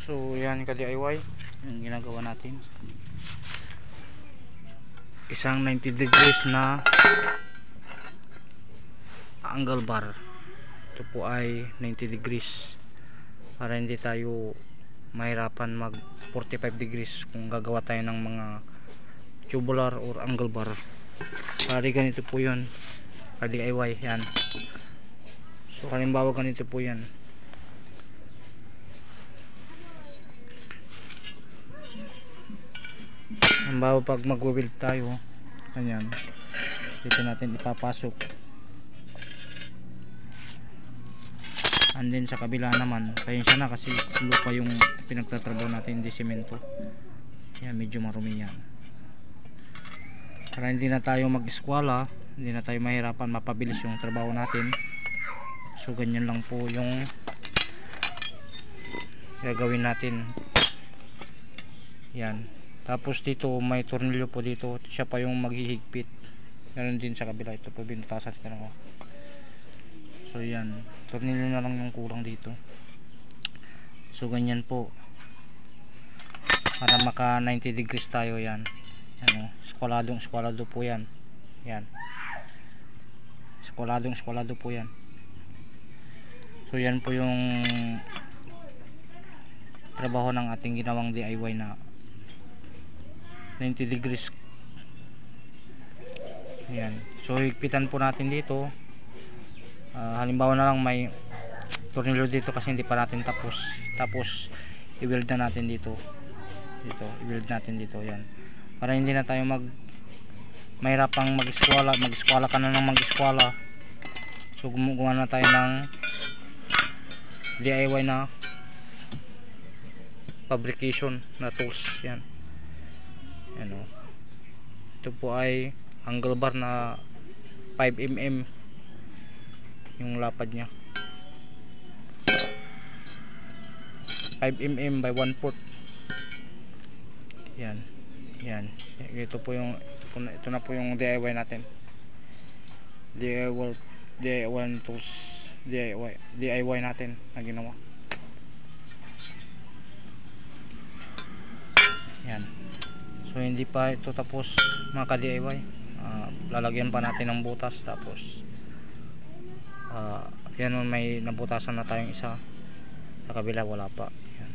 So yan ka DIY yung ginagawa natin, isang 90 degrees na angle bar. Ito po ay 90 degrees para hindi tayo mahirapan mag 45 degrees kung gagawa tayo ng mga tubular or angle bar. Pari ganito po yun ka DIY yan. So halimbawa ganito po yan. Halimbawa pag mag-weld tayo, ganyan, dito natin ipapasok. And then sa kabila naman, pasensya na kasi lupa yung pinagtatrabaho natin, di semento. Yan, medyo marumi yan. Para hindi na tayo mag-eskwala, hindi na tayo mahirapan, mapabilis yung trabaho natin. So ganyan lang po yung gagawin natin. Yan. Tapos dito may tornilyo po dito, siya pa yung maghihigpit. Ganoon din sa kabila, ito po binutasan ko na. So yan, tornilyo na lang yung kulang dito. So ganyan po, para maka 90 degrees tayo. Yan, ano, skwalado po yan. Yan, skwalado po yan. So yan po yung trabaho ng ating ginawang DIY na 90 degrees. Yan. So higpitan po natin dito. Halimbawa na lang may tornilyo dito kasi hindi pa natin tapos. Tapos i-weld na natin dito. I-weld natin dito. Yan. Para hindi na tayo mahirapang mag-eskwala. Mag-eskwala ka na ng mag-eskwala. So gumawa na tayo ng DIY na fabrication na tools. Yan. Ano, ito po ay angle bar na 5mm yung lapad nya, 5mm by 1/4. Yan, yan, ito po yung ito na po yung DIY natin, DIY tools, DIY natin na ginawa. Yan. So hindi pa ito tapos mga ka-DIY, lalagyan pa natin ng butas. Tapos yan, may nabutasan na tayong isa, sa kabila wala pa. Yan.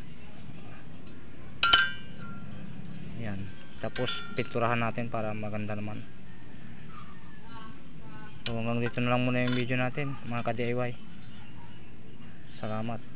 Yan. Tapos pinturahan natin para maganda naman. So hanggang dito na lang muna yung video natin mga ka-DIY. Salamat.